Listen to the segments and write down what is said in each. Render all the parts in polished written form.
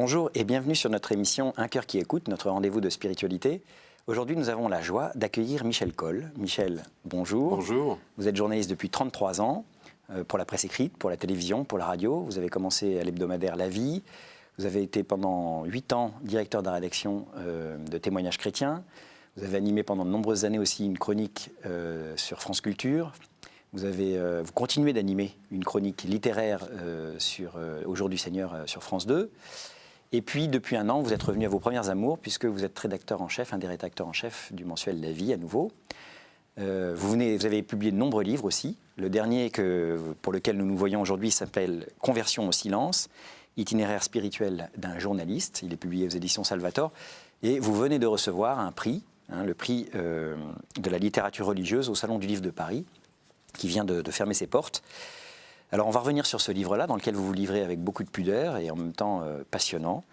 Bonjour et bienvenue sur notre émission Un cœur qui écoute, notre rendez-vous de spiritualité. Aujourd'hui, nous avons la joie d'accueillir Michel Coll. Michel, bonjour. Bonjour. Vous êtes journaliste depuis 33 ans, pour la presse écrite, pour la télévision, pour la radio. Vous avez commencé à l'hebdomadaire La Vie. Vous avez été pendant 8 ans directeur de la rédaction de Témoignages chrétiens. Vous avez animé pendant de nombreuses années aussi une chronique sur France Culture. Vous continuez d'animer une chronique littéraire sur Au jour du Seigneur sur France 2. Et puis, depuis un an, vous êtes revenu à vos premières amours, puisque vous êtes rédacteur en chef, un des rédacteurs en chef du mensuel La Vie, à nouveau. Vous avez publié de nombreux livres aussi. Le dernier pour lequel nous nous voyons aujourd'hui s'appelle « Conversion au silence », itinéraire spirituel d'un journaliste. Il est publié aux éditions Salvator. Et vous venez de recevoir un prix, le prix de la littérature religieuse au Salon du Livre de Paris, qui vient de fermer ses portes. Alors on va revenir sur ce livre-là, dans lequel vous vous livrez avec beaucoup de pudeur et en même temps passionnant.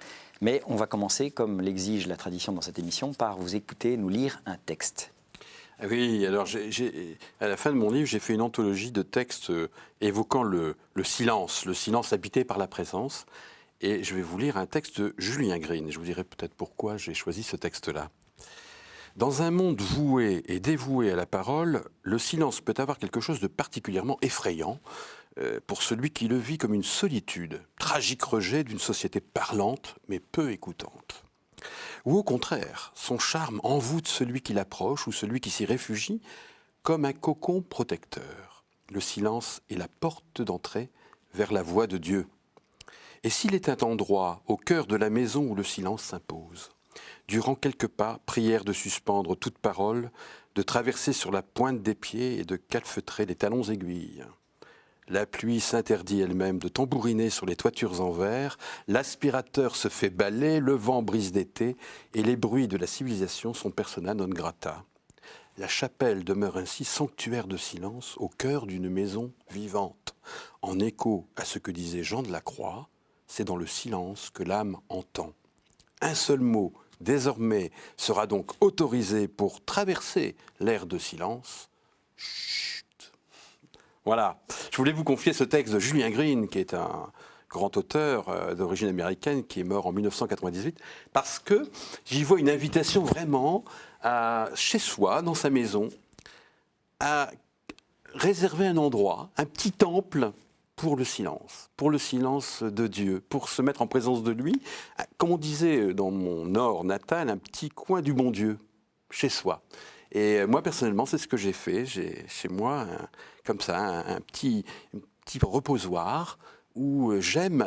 Mais on va commencer, comme l'exige la tradition dans cette émission, par vous écouter nous lire un texte. Oui, alors à la fin de mon livre, j'ai fait une anthologie de textes évoquant le silence habité par la présence. Et je vais vous lire un texte de Julien Green. Je vous dirai peut-être pourquoi j'ai choisi ce texte-là. Dans un monde voué et dévoué à la parole, le silence peut avoir quelque chose de particulièrement effrayant pour celui qui le vit comme une solitude, tragique rejet d'une société parlante mais peu écoutante. Ou au contraire, son charme envoûte celui qui l'approche ou celui qui s'y réfugie comme un cocon protecteur. Le silence est la porte d'entrée vers la voix de Dieu. Et s'il est un endroit au cœur de la maison où le silence s'impose, durant quelques pas, prière de suspendre toute parole, de traverser sur la pointe des pieds et de calfeutrer les talons aiguilles. La pluie s'interdit elle-même de tambouriner sur les toitures en verre, l'aspirateur se fait bâler, le vent brise d'été, et les bruits de la civilisation sont persona non grata. La chapelle demeure ainsi sanctuaire de silence au cœur d'une maison vivante. En écho à ce que disait Jean de la Croix, c'est dans le silence que l'âme entend. Un seul mot, désormais, sera donc autorisé pour traverser l'air de silence. Chut. Voilà. Je voulais vous confier ce texte de Julien Green, qui est un grand auteur d'origine américaine, qui est mort en 1998, parce que j'y vois une invitation vraiment chez soi, dans sa maison, à réserver un endroit, un petit temple pour le silence de Dieu, pour se mettre en présence de lui, comme on disait dans mon nord natal, un petit coin du bon Dieu, chez soi. Et moi, personnellement, c'est ce que j'ai fait. J'ai chez moi, comme ça, un petit reposoir où j'aime,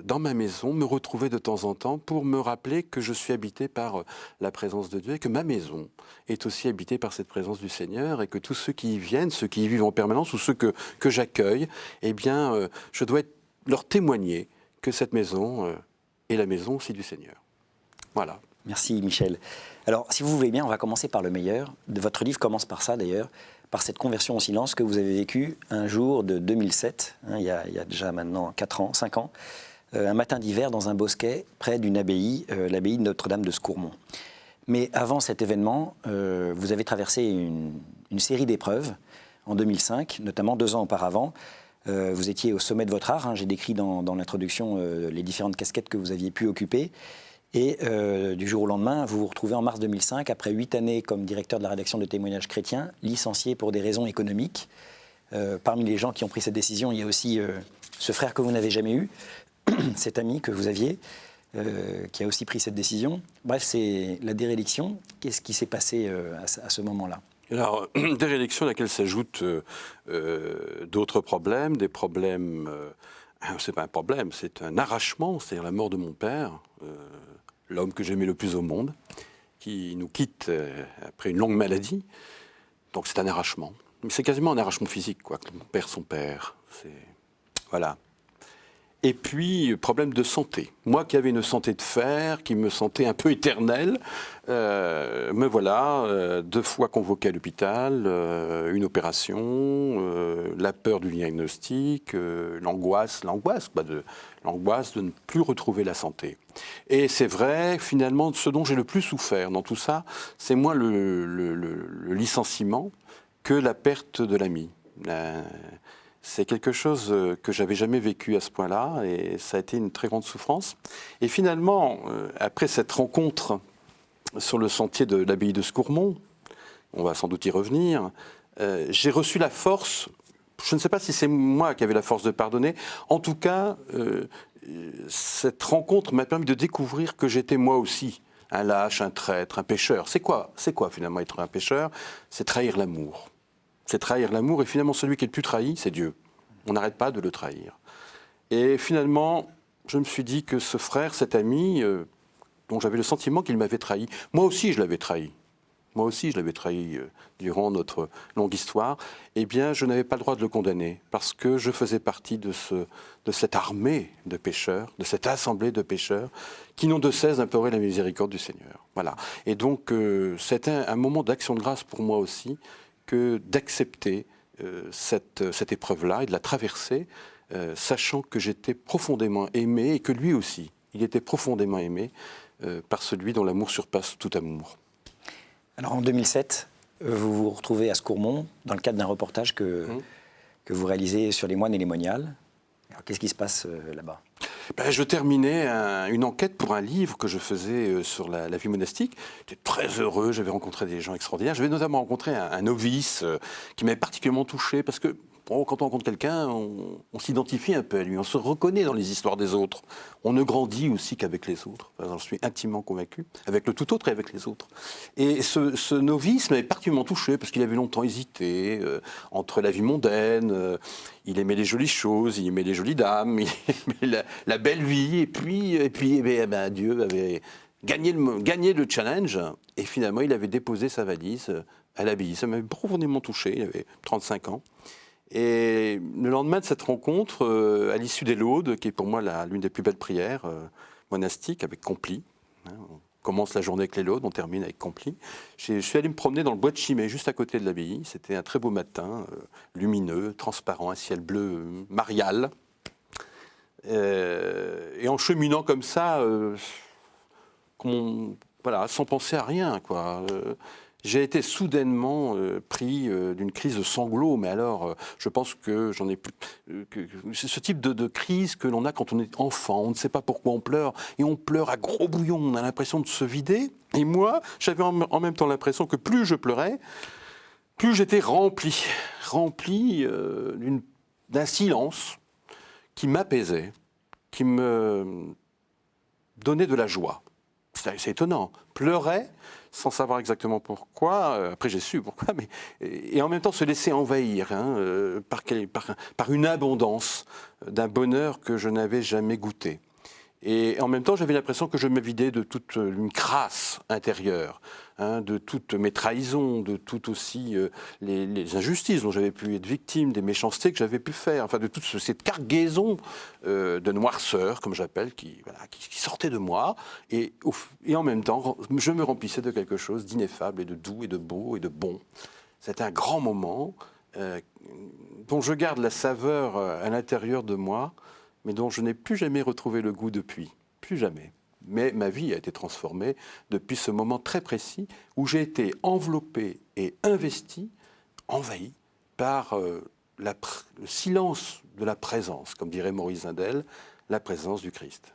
dans ma maison, me retrouver de temps en temps pour me rappeler que je suis habité par la présence de Dieu et que ma maison est aussi habitée par cette présence du Seigneur et que tous ceux qui y viennent, ceux qui y vivent en permanence ou ceux que j'accueille, eh bien, je dois leur témoigner que cette maison est la maison aussi du Seigneur. Voilà. Merci Michel. Alors, si vous voulez bien, on va commencer par le meilleur. Votre livre commence par ça d'ailleurs, par cette conversion au silence que vous avez vécue un jour de 2007, il y a déjà maintenant 5 ans, un matin d'hiver dans un bosquet près d'une abbaye, l'abbaye de Notre-Dame de Scourmont. Mais avant cet événement, vous avez traversé une série d'épreuves en 2005, notamment 2 ans auparavant. Vous étiez au sommet de votre art, j'ai décrit dans l'introduction les différentes casquettes que vous aviez pu occuper. Et du jour au lendemain, vous vous retrouvez en mars 2005, après 8 années comme directeur de la rédaction de Témoignages chrétiens, licencié pour des raisons économiques. Parmi les gens qui ont pris cette décision, il y a aussi ce frère que vous n'avez jamais eu, cet ami que vous aviez, qui a aussi pris cette décision. Bref, c'est la déréliction. Qu'est-ce qui s'est passé à ce moment-là ? Alors, déréliction à laquelle s'ajoutent d'autres problèmes, des problèmes... c'est pas un problème, c'est un arrachement, c'est-à-dire la mort de mon père, l'homme que j'aimais le plus au monde, qui nous quitte après une longue maladie. Donc c'est un arrachement. Mais c'est quasiment un arrachement physique, quoi. Mon père, son père. Voilà. Et puis, problème de santé. Moi qui avais une santé de fer, qui me sentais un peu éternelle, me voilà 2 fois convoqué à l'hôpital, une opération, la peur du diagnostic, l'angoisse de ne plus retrouver la santé. Et c'est vrai, finalement, ce dont j'ai le plus souffert dans tout ça, c'est moins le licenciement que la perte de l'ami. C'est quelque chose que j'avais jamais vécu à ce point-là, et ça a été une très grande souffrance. Et finalement, après cette rencontre sur le sentier de l'abbaye de Scourmont, on va sans doute y revenir, j'ai reçu la force, je ne sais pas si c'est moi qui avais la force de pardonner, en tout cas, cette rencontre m'a permis de découvrir que j'étais moi aussi un lâche, un traître, un pécheur. C'est quoi finalement être un pécheur? C'est trahir l'amour. C'est trahir l'amour, et finalement celui qui est le plus trahi, c'est Dieu. On n'arrête pas de le trahir. Et finalement, je me suis dit que ce frère, cet ami, dont j'avais le sentiment qu'il m'avait trahi, moi aussi je l'avais trahi. Moi aussi, je l'avais trahi durant notre longue histoire. Eh bien, je n'avais pas le droit de le condamner parce que je faisais partie de cette armée de pécheurs, de cette assemblée de pécheurs qui n'ont de cesse d'implorer la miséricorde du Seigneur. Voilà. Et donc, c'était un moment d'action de grâce pour moi aussi que d'accepter cette épreuve-là et de la traverser, sachant que j'étais profondément aimé et que lui aussi, il était profondément aimé par celui dont l'amour surpasse tout amour. Alors en 2007, vous vous retrouvez à Scourmont dans le cadre d'un reportage que vous réalisez sur les moines et les moniales. Alors qu'est-ce qui se passe là-bas ? Je terminais une enquête pour un livre que je faisais sur la vie monastique. J'étais très heureux, j'avais rencontré des gens extraordinaires. J'avais notamment rencontré un novice qui m'avait particulièrement touché parce que quand on rencontre quelqu'un, on s'identifie un peu à lui, on se reconnaît dans les histoires des autres. On ne grandit aussi qu'avec les autres, j'en suis intimement convaincu, avec le tout autre et avec les autres. Et ce novice m'avait particulièrement touché parce qu'il avait longtemps hésité entre la vie mondaine, il aimait les jolies choses, il aimait les jolies dames, il aimait la belle vie, et puis Dieu avait gagné le challenge, et finalement il avait déposé sa valise à l'abbaye. Ça m'avait profondément touché, il avait 35 ans. Et le lendemain de cette rencontre, à l'issue des laudes, qui est pour moi l'une des plus belles prières monastiques, avec Complis, on commence la journée avec les laudes, on termine avec Complis, je suis allé me promener dans le bois de Chimay, juste à côté de l'abbaye. C'était un très beau matin, lumineux, transparent, un ciel bleu marial. Et en cheminant comme ça, sans penser à rien, quoi. J'ai été soudainement pris d'une crise de sanglots, mais alors je pense que j'en ai plus... c'est ce type de crise que l'on a quand on est enfant, on ne sait pas pourquoi on pleure, et on pleure à gros bouillon, on a l'impression de se vider. Et moi, j'avais en même temps l'impression que plus je pleurais, plus j'étais rempli d'un silence qui m'apaisait, qui me donnait de la joie. C'est étonnant. Pleurait sans savoir exactement pourquoi. Après, j'ai su pourquoi, et en même temps se laisser envahir par une abondance d'un bonheur que je n'avais jamais goûté. Et en même temps, j'avais l'impression que je me vidais de toute une crasse intérieure, de toutes mes trahisons, de toutes aussi les injustices dont j'avais pu être victime, des méchancetés que j'avais pu faire, enfin de toute cette cargaison de noirceur, comme j'appelle, qui sortait de moi. Et en même temps, je me remplissais de quelque chose d'ineffable et de doux et de beau et de bon. C'était un grand moment dont je garde la saveur à l'intérieur de moi, mais dont je n'ai plus jamais retrouvé le goût depuis. Plus jamais. Mais ma vie a été transformée depuis ce moment très précis où j'ai été enveloppé et investi, envahi par le silence de la présence, comme dirait Maurice Zindel, la présence du Christ.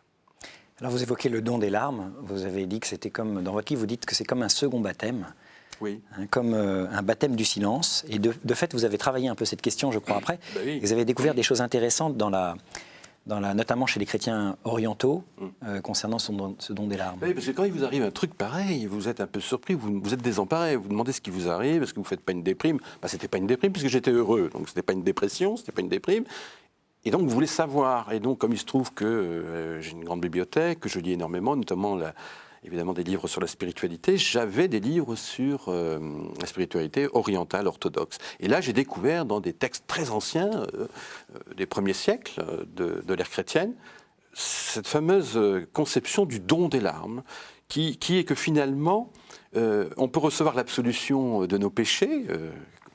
Alors vous évoquez le don des larmes, vous avez dit que c'était comme, dans votre livre, vous dites que c'est comme un second baptême. Oui. Comme un baptême du silence. Et de fait, vous avez travaillé un peu cette question, je crois, après. Oui. Vous avez découvert des choses intéressantes notamment chez les chrétiens orientaux, concernant ce don des larmes. Oui, parce que quand il vous arrive un truc pareil, vous êtes un peu surpris, vous êtes désemparé, vous demandez ce qui vous arrive, est-ce que vous ne faites pas une déprime ? C'était pas une déprime puisque j'étais heureux, donc c'était pas une dépression, c'était pas une déprime. Et donc vous voulez savoir, et donc comme il se trouve que j'ai une grande bibliothèque, que je lis énormément, notamment évidemment des livres sur la spiritualité, j'avais des livres sur la spiritualité orientale orthodoxe. Et là, j'ai découvert dans des textes très anciens, des premiers siècles de l'ère chrétienne, cette fameuse conception du don des larmes, qui est que finalement, on peut recevoir l'absolution de nos péchés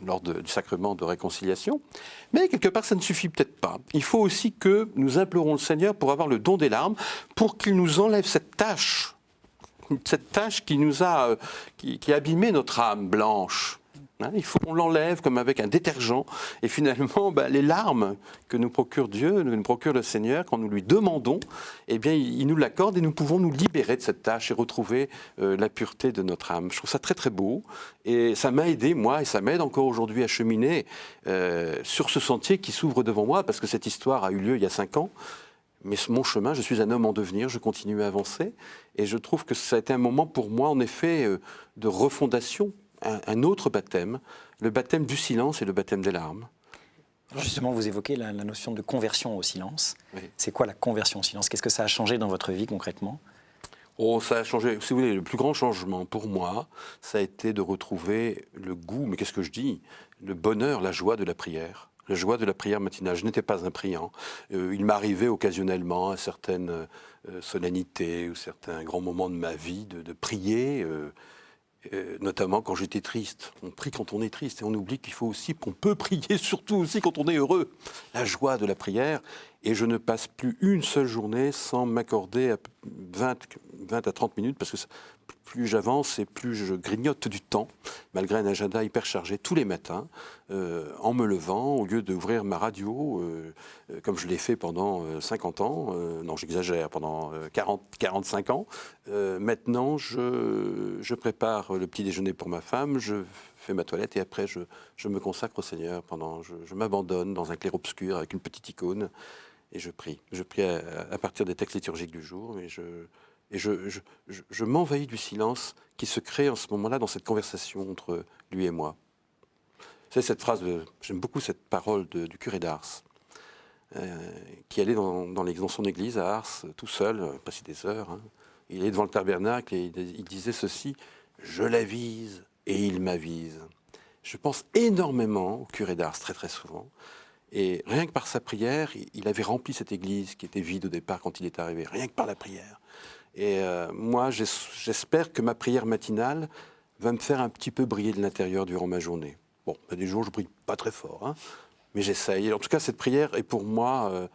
lors du sacrement de réconciliation, mais quelque part, ça ne suffit peut-être pas. Il faut aussi que nous implorons le Seigneur pour avoir le don des larmes, pour qu'il nous enlève cette tâche qui a abîmé notre âme blanche, Hein, il faut qu'on l'enlève comme avec un détergent. Et finalement, les larmes que nous procure Dieu, que nous procure le Seigneur, quand nous lui demandons, eh bien, il nous l'accorde et nous pouvons nous libérer de cette tâche et retrouver la pureté de notre âme. Je trouve ça très très beau. Et ça m'a aidé, moi, et ça m'aide encore aujourd'hui à cheminer sur ce sentier qui s'ouvre devant moi, parce que cette histoire a eu lieu il y a 5 ans. Mais mon chemin, je suis un homme en devenir, je continue à avancer. Et je trouve que ça a été un moment pour moi, en effet, de refondation. Un autre baptême, le baptême du silence et le baptême des larmes. Alors justement, vous évoquez la notion de conversion au silence. Oui. C'est quoi la conversion au silence? Qu'est-ce que ça a changé dans votre vie concrètement? Oh, ça a changé. Si vous voulez, le plus grand changement pour moi, ça a été de retrouver le goût, mais qu'est-ce que je dis? Le bonheur, la joie de la prière. La joie de la prière matinale. Je n'étais pas un priant. Il m'arrivait occasionnellement à certaines solennités ou certains grands moments de ma vie de prier. Notamment quand j'étais triste. On prie quand on est triste et on oublie qu'il faut aussi, qu'on peut prier surtout aussi quand on est heureux. La joie de la prière. Et je ne passe plus une seule journée sans m'accorder 20 à 30 minutes parce que plus j'avance et plus je grignote du temps, malgré un agenda hyper chargé tous les matins, en me levant, au lieu d'ouvrir ma radio, comme je l'ai fait pendant 50 ans, non j'exagère, pendant 45 ans, maintenant je prépare le petit déjeuner pour ma femme, je fais ma toilette et après je me consacre au Seigneur, je m'abandonne dans un clair-obscur avec une petite icône et je prie. Je prie à partir des textes liturgiques du jour et je m'envahis du silence qui se crée en ce moment-là dans cette conversation entre lui et moi. C'est cette phrase, j'aime beaucoup cette parole du curé d'Ars, qui allait dans son église à Ars, tout seul, passer des heures. Hein. Il est devant le tabernacle et il disait ceci, « Je l'avise et il m'avise ». Je pense énormément au curé d'Ars, très très souvent. Et rien que par sa prière, il avait rempli cette église qui était vide au départ quand il est arrivé, rien que par la prière. Et moi, j'espère que ma prière matinale va me faire un petit peu briller de l'intérieur durant ma journée. Bon, il y a des jours où je ne brille pas très fort, hein, mais j'essaye. En tout cas, cette prière est pour moi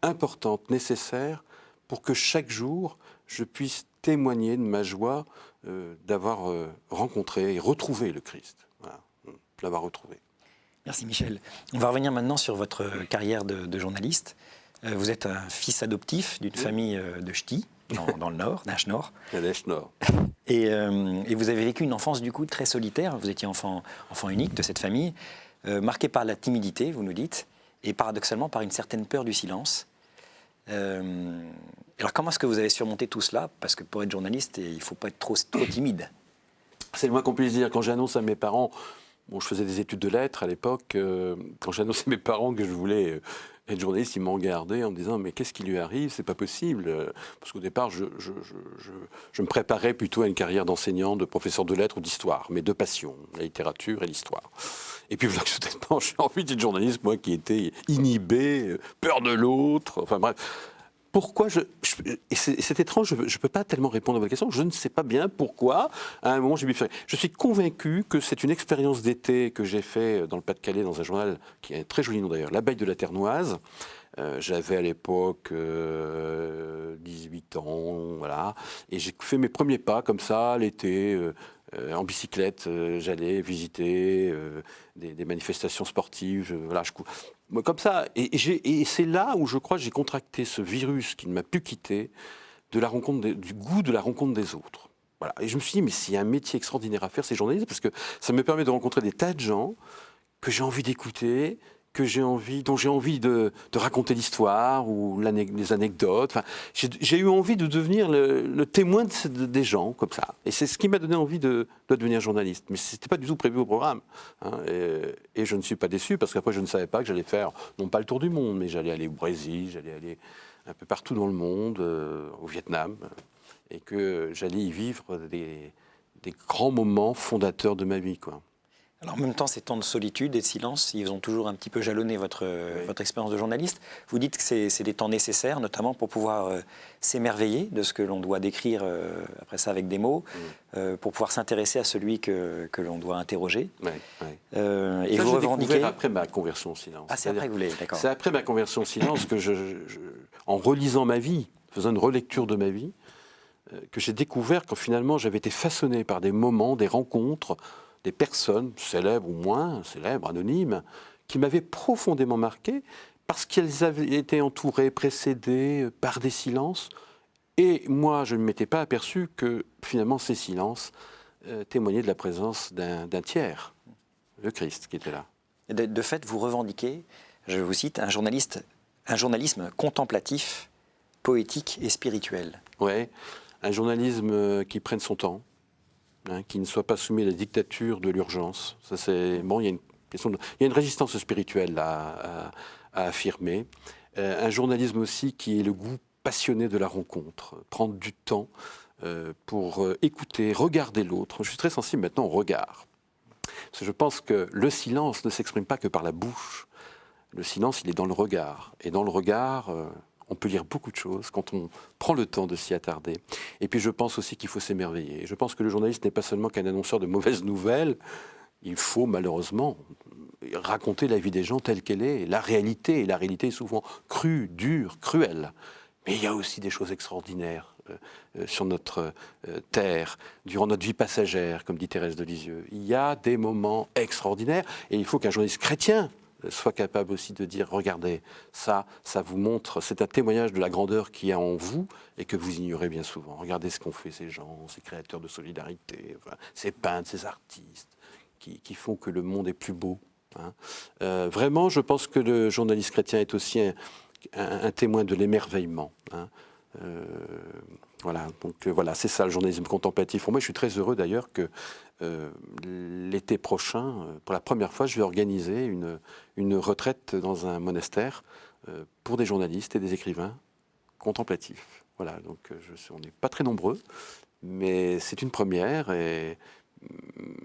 importante, nécessaire, pour que chaque jour, je puisse témoigner de ma joie d'avoir rencontré et retrouvé le Christ. Voilà, de l'avoir retrouvé. Merci Michel. On va revenir maintenant sur votre carrière de journaliste. Vous êtes un fils adoptif d'une famille de ch'tis, dans le Nord, d'Ache-Nord. Nord. Et vous avez vécu une enfance du coup très solitaire. Vous étiez enfant unique de cette famille, marqué par la timidité, vous nous dites, et paradoxalement par une certaine peur du silence. Alors comment est-ce que vous avez surmonté tout cela? Parce que pour être journaliste, il ne faut pas être trop timide. C'est le moins qu'on puisse dire. Quand j'annonce à mes parents... Bon, je faisais des études de lettres à l'époque. Quand j'annonçais à mes parents que je voulais être journaliste, ils m'ont regardé en me disant « Mais qu'est-ce qui lui arrive? C'est pas possible !» Parce qu'au départ, je me préparais plutôt à une carrière d'enseignant, de professeur de lettres ou d'histoire. Mes deux passions, la littérature et l'histoire. Et puis voilà, soudainement, j'ai envie d'être journaliste, moi qui étais inhibé, peur de l'autre, enfin bref. Pourquoi et c'est étrange, je ne peux pas tellement répondre à votre question, je ne sais pas bien pourquoi, à un moment j'ai bifurqué. Je suis convaincu que c'est une expérience d'été que j'ai fait dans le Pas-de-Calais, dans un journal qui a un très joli nom d'ailleurs, L'Abeille de la Ternoise. J'avais à l'époque 18 ans, voilà, et j'ai fait mes premiers pas comme ça l'été, en bicyclette, j'allais visiter des manifestations sportives, voilà, comme ça, et c'est là où je crois que j'ai contracté ce virus qui ne m'a plus quitté, du goût de la rencontre des autres. Voilà. Et je me suis dit, mais s'il y a un métier extraordinaire à faire, c'est journaliste, parce que ça me permet de rencontrer des tas de gens que j'ai envie d'écouter, dont j'ai envie de raconter l'histoire ou les anecdotes. Enfin, j'ai eu envie de devenir le témoin des gens, comme ça. Et c'est ce qui m'a donné envie de devenir journaliste. Mais ce n'était pas du tout prévu au programme. Hein. Et je ne suis pas déçu, parce qu'après, je ne savais pas que j'allais faire, non pas le tour du monde, mais j'allais aller au Brésil, j'allais aller un peu partout dans le monde, au Vietnam, et que j'allais y vivre des grands moments fondateurs de ma vie, quoi. Alors en même temps, ces temps de solitude et de silence, ils ont toujours un petit peu jalonné votre expérience de journaliste. Vous dites que c'est des temps nécessaires, notamment pour pouvoir s'émerveiller de ce que l'on doit décrire après ça avec des mots, pour pouvoir s'intéresser à celui que l'on doit interroger. Et ça, vous revendiquez après ma conversion au silence. Ah, c'est après que vous l'avez, d'accord. C'est après ma conversion au silence que en relisant ma vie, faisant une relecture de ma vie, que j'ai découvert que finalement j'avais été façonné par des moments, des rencontres, des personnes, célèbres ou moins célèbres, anonymes, qui m'avaient profondément marqué parce qu'elles avaient été entourées, précédées par des silences. Et moi, je ne m'étais pas aperçu que finalement ces silences témoignaient de la présence d'un tiers, le Christ, qui était là. De fait, vous revendiquez, je vous cite, un journalisme contemplatif, poétique et spirituel. Oui, un journalisme qui prenne son temps, hein, qui ne soit pas soumis à la dictature de l'urgence. Ça, c'est bon. Il y a une résistance spirituelle là, à affirmer. Un journalisme aussi qui ait le goût passionné de la rencontre, prendre du temps pour écouter, regarder l'autre. Je suis très sensible maintenant au regard. Parce que je pense que le silence ne s'exprime pas que par la bouche. Le silence, il est dans le regard. Et dans le regard, on peut lire beaucoup de choses quand on prend le temps de s'y attarder. Et puis je pense aussi qu'il faut s'émerveiller. Je pense que le journaliste n'est pas seulement qu'un annonceur de mauvaises nouvelles. Il faut malheureusement raconter la vie des gens telle qu'elle est. La réalité est souvent crue, dure, cruelle. Mais il y a aussi des choses extraordinaires sur notre terre, durant notre vie passagère, comme dit Thérèse de Lisieux. Il y a des moments extraordinaires et il faut qu'un journaliste chrétien soit capable aussi de dire, regardez, ça vous montre, c'est un témoignage de la grandeur qu'il y a en vous et que vous ignorez bien souvent. Regardez ce qu'ont fait ces gens, ces créateurs de solidarité, enfin, ces peintres, ces artistes, qui font que le monde est plus beau. Hein. Vraiment, je pense que le journaliste chrétien est aussi un témoin de l'émerveillement. Hein. Voilà, donc voilà, c'est ça le journalisme contemplatif. Pour moi, je suis très heureux d'ailleurs que l'été prochain, pour la première fois, je vais organiser une retraite dans un monastère pour des journalistes et des écrivains contemplatifs. Voilà, donc on n'est pas très nombreux, mais c'est une première et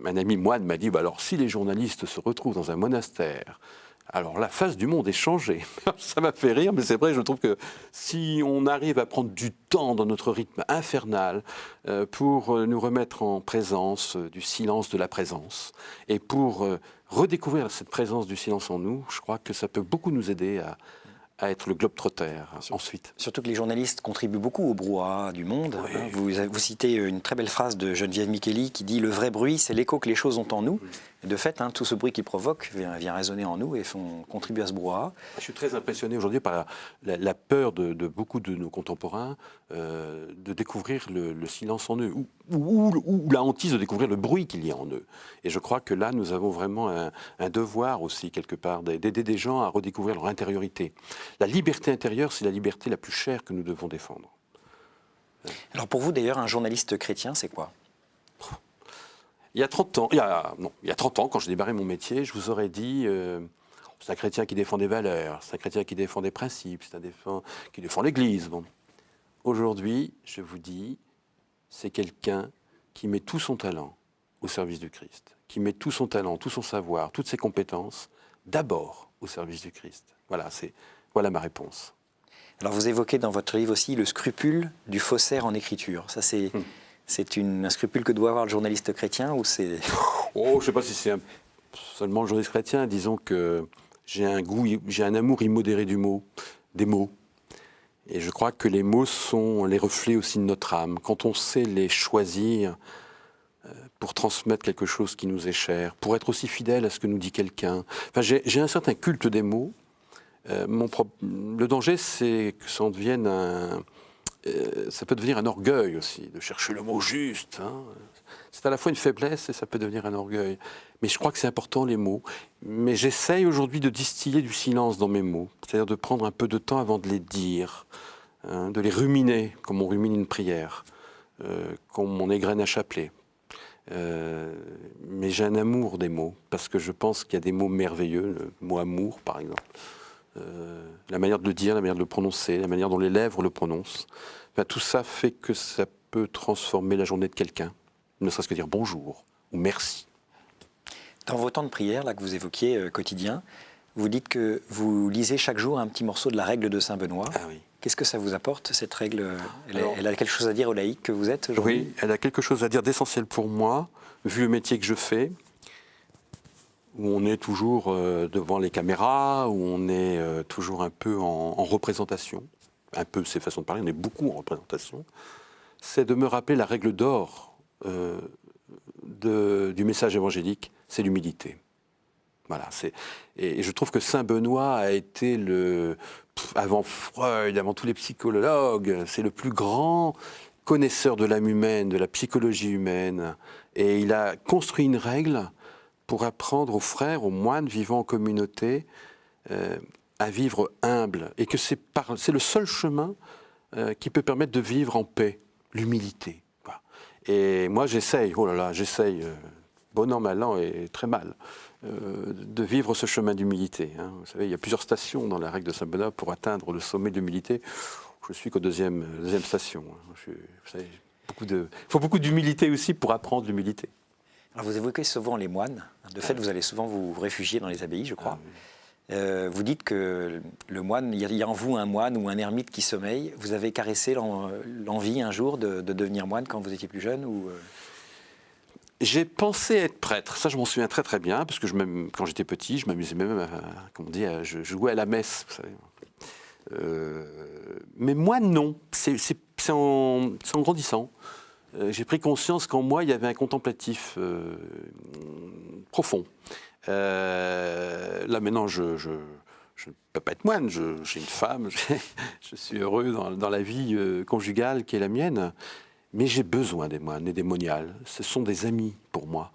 un ami moine m'a dit, bah alors si les journalistes se retrouvent dans un monastère, alors la face du monde est changée. Ça m'a fait rire, mais c'est vrai, je trouve que si on arrive à prendre du temps dans notre rythme infernal pour nous remettre en présence du silence de la présence et pour redécouvrir cette présence du silence en nous, je crois que ça peut beaucoup nous aider à être le globe-trotter ensuite. Surtout que les journalistes contribuent beaucoup au brouhaha du monde. Oui. Hein. Vous citez une très belle phrase de Geneviève Micheli qui dit « Le vrai bruit, c'est l'écho que les choses ont en nous oui. ». De fait, hein, tout ce bruit qu'ils provoquent vient résonner en nous et contribue à ce brouhaha. Je suis très impressionné aujourd'hui par la peur de beaucoup de nos contemporains de découvrir le silence en eux ou la hantise de découvrir le bruit qu'il y a en eux. Et je crois que là, nous avons vraiment un devoir aussi, quelque part, d'aider des gens à redécouvrir leur intériorité. La liberté intérieure, c'est la liberté la plus chère que nous devons défendre. Alors pour vous, d'ailleurs, un journaliste chrétien, c'est quoi ? Il y a 30 ans, il y a 30 ans, quand j'ai démarré mon métier, je vous aurais dit c'est un chrétien qui défend des valeurs, c'est un chrétien qui défend des principes, qui défend l'Église. Bon. Aujourd'hui, je vous dis, c'est quelqu'un qui met tout son talent au service du Christ, qui met tout son talent, tout son savoir, toutes ses compétences, d'abord au service du Christ. Voilà ma réponse. Alors vous évoquez dans votre livre aussi le scrupule du faussaire en écriture. Ça c'est... C'est un scrupule que doit avoir le journaliste chrétien ou c'est... Oh, je ne sais pas si c'est seulement le journaliste chrétien. Disons que j'ai un amour immodéré des mots. Et je crois que les mots sont les reflets aussi de notre âme. Quand on sait les choisir pour transmettre quelque chose qui nous est cher, pour être aussi fidèle à ce que nous dit quelqu'un. Enfin, j'ai un certain culte des mots. Le danger, c'est que ça en devienne ça peut devenir un orgueil aussi, de chercher le mot juste. Hein. C'est à la fois une faiblesse et ça peut devenir un orgueil. Mais je crois que c'est important, les mots. Mais j'essaye aujourd'hui de distiller du silence dans mes mots. C'est-à-dire de prendre un peu de temps avant de les dire, hein, de les ruminer, comme on rumine une prière, comme on égrène un chapelet. Mais j'ai un amour des mots, parce que je pense qu'il y a des mots merveilleux, le mot amour, par exemple. La manière de le dire, la manière de le prononcer, la manière dont les lèvres le prononcent. Enfin, tout ça fait que ça peut transformer la journée de quelqu'un. Ne serait-ce que dire bonjour ou merci. Dans vos temps de prière là, que vous évoquiez quotidien, vous dites que vous lisez chaque jour un petit morceau de la règle de Saint-Benoît. Ah oui. Qu'est-ce que ça vous apporte, cette règle ? Elle a quelque chose à dire aux laïcs que vous êtes aujourd'hui ? Oui, elle a quelque chose à dire d'essentiel pour moi, vu le métier que je fais, où on est toujours devant les caméras, où on est toujours un peu en représentation. Un peu, c'est façon de parler, on est beaucoup en représentation. C'est de me rappeler la règle d'or du message évangélique, c'est l'humilité. Voilà, et je trouve que Saint Benoît a été avant Freud, avant tous les psychologues, c'est le plus grand connaisseur de l'âme humaine, de la psychologie humaine. Et il a construit une règle pour apprendre aux frères, aux moines vivant en communauté, à vivre humble. Et que c'est le seul chemin qui peut permettre de vivre en paix, l'humilité. Voilà. Et moi j'essaye, bon an, mal an et très mal, de vivre ce chemin d'humilité. Hein. Vous savez, il y a plusieurs stations dans la règle de Saint Benoît pour atteindre le sommet de l'humilité. Je suis qu'au deuxième station. Hein. Vous savez, il faut beaucoup d'humilité aussi pour apprendre l'humilité. Alors vous évoquez souvent les moines. De fait, vous allez souvent vous réfugier dans les abbayes, je crois. Vous dites que le moine, il y a en vous un moine ou un ermite qui sommeille. Vous avez caressé l'envie un jour de devenir moine quand vous étiez plus jeune ou J'ai pensé être prêtre, ça je m'en souviens très très bien, parce que quand j'étais petit, je m'amusais même je jouais à la messe, vous savez. Mais moi non, c'est en grandissant. J'ai pris conscience qu'en moi il y avait un contemplatif profond. Là maintenant je ne peux pas être moine, j'ai une femme, je suis heureux dans la vie conjugale qui est la mienne. Mais j'ai besoin des moines et des moniales. Ce sont des amis pour moi.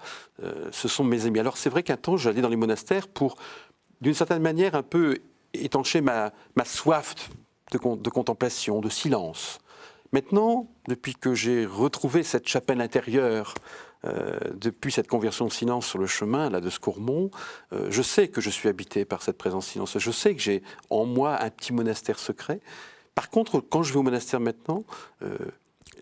Ce sont mes amis. Alors c'est vrai qu'un temps, j'allais dans les monastères pour, d'une certaine manière, un peu étancher ma soif de contemplation, de silence. Maintenant, depuis que j'ai retrouvé cette chapelle intérieure, depuis cette conversion de silence sur le chemin là, de Scourmont, je sais que je suis habité par cette présence silencieuse. Je sais que j'ai en moi un petit monastère secret. Par contre, quand je vais au monastère maintenant,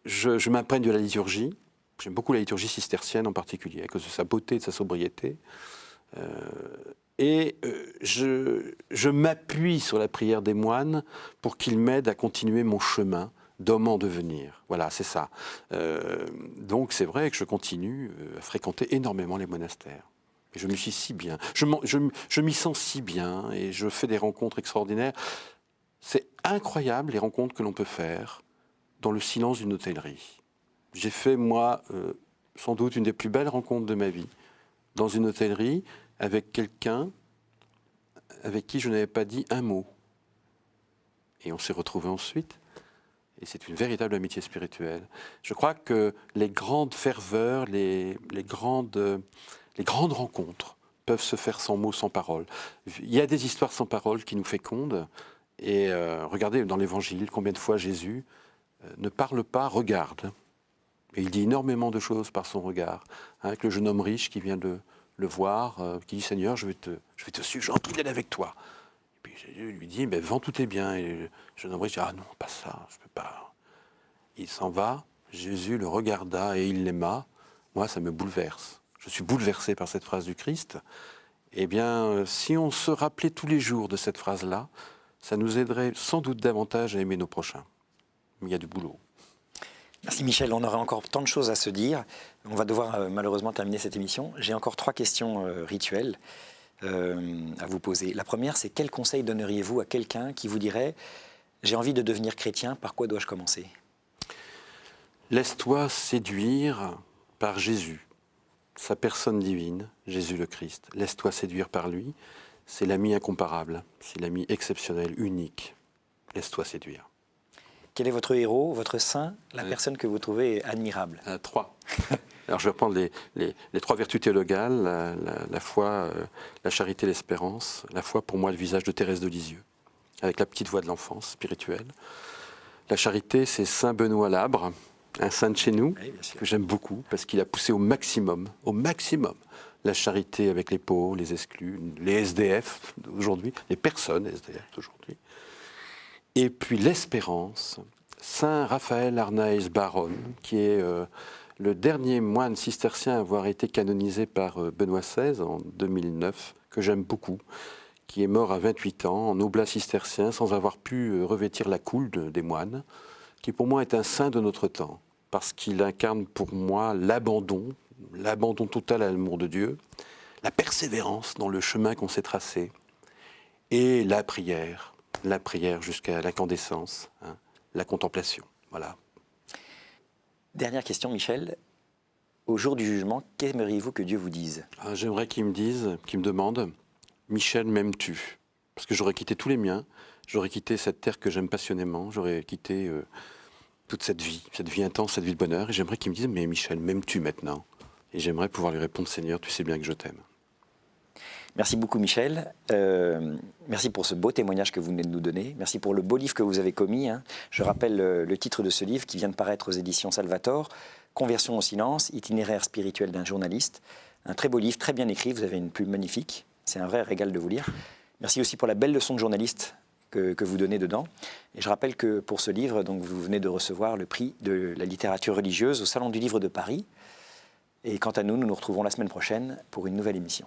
je m'imprègne de la liturgie. J'aime beaucoup la liturgie cistercienne en particulier, à cause de sa beauté et de sa sobriété. Je m'appuie sur la prière des moines pour qu'ils m'aident à continuer mon chemin d'homme en devenir. Voilà, c'est ça. Donc c'est vrai que je continue à fréquenter énormément les monastères. Et je me suis si bien. Je m'y sens si bien et je fais des rencontres extraordinaires. C'est incroyable les rencontres que l'on peut faire dans le silence d'une hôtellerie. J'ai fait, moi, sans doute une des plus belles rencontres de ma vie, dans une hôtellerie, avec quelqu'un avec qui je n'avais pas dit un mot. Et on s'est retrouvés ensuite, et c'est une véritable amitié spirituelle. Je crois que les grandes ferveurs, les grandes rencontres peuvent se faire sans mots, sans paroles. Il y a des histoires sans paroles qui nous fécondent, et regardez dans l'Évangile, combien de fois Jésus ne parle pas, regarde. Et il dit énormément de choses par son regard. Avec le jeune homme riche qui vient de le voir, qui dit « Seigneur, je vais te suivre, j'ai envie d'aller avec toi. » Et puis Jésus lui dit « Mais vends tous tes biens. » Et le jeune homme riche dit « Ah non, pas ça, je ne peux pas. » Il s'en va, Jésus le regarda et il l'aima. Moi, ça me bouleverse. Je suis bouleversé par cette phrase du Christ. Eh bien, si on se rappelait tous les jours de cette phrase-là, ça nous aiderait sans doute davantage à aimer nos prochains. Mais il y a du boulot. Merci Michel, on aurait encore tant de choses à se dire. On va devoir malheureusement terminer cette émission. J'ai encore 3 questions rituelles à vous poser. La première, c'est quel conseil donneriez-vous à quelqu'un qui vous dirait « J'ai envie de devenir chrétien, par quoi dois-je commencer ?» Laisse-toi séduire par Jésus, sa personne divine, Jésus le Christ. Laisse-toi séduire par lui. C'est l'ami incomparable, c'est l'ami exceptionnel, unique. Laisse-toi séduire. Quel est votre héros, votre saint, la personne que vous trouvez admirable 3. Alors je vais reprendre les 3 vertus théologales, la foi, la charité, l'espérance. La foi, pour moi, le visage de Thérèse de Lisieux, avec la petite voix de l'enfance spirituelle. La charité, c'est Saint Benoît Labre, un saint de chez nous, oui, que j'aime beaucoup, parce qu'il a poussé au maximum, la charité avec les pauvres, les exclus, les SDF d'aujourd'hui, les personnes SDF d'aujourd'hui. Et puis l'espérance, Saint Raphaël Arnaïs Baron, qui est le dernier moine cistercien à avoir été canonisé par Benoît XVI en 2009, que j'aime beaucoup, qui est mort à 28 ans en oblat cistercien sans avoir pu revêtir la coule des moines, qui pour moi est un saint de notre temps, parce qu'il incarne pour moi l'abandon total à l'amour de Dieu, la persévérance dans le chemin qu'on s'est tracé, et la prière jusqu'à l'incandescence, la contemplation. Voilà. Dernière question, Michel. au jour du jugement, qu'aimeriez-vous que Dieu vous dise? J'aimerais qu'il me demande, Michel, m'aimes-tu? Parce que j'aurais quitté tous les miens, j'aurais quitté cette terre que j'aime passionnément, j'aurais quitté toute cette vie intense, cette vie de bonheur, et j'aimerais qu'il me dise, mais Michel, m'aimes-tu maintenant? Et j'aimerais pouvoir lui répondre, Seigneur, tu sais bien que je t'aime. Merci beaucoup Michel, merci pour ce beau témoignage que vous venez de nous donner, merci pour le beau livre que vous avez commis. Je rappelle le titre de ce livre qui vient de paraître aux éditions Salvator, Conversion au silence, itinéraire spirituel d'un journaliste. Un très beau livre, très bien écrit, vous avez une plume magnifique, c'est un vrai régal de vous lire. Merci aussi pour la belle leçon de journaliste que vous donnez dedans. Et je rappelle que pour ce livre, donc, vous venez de recevoir le prix de la littérature religieuse au Salon du Livre de Paris. Et quant à nous, nous nous retrouvons la semaine prochaine pour une nouvelle émission.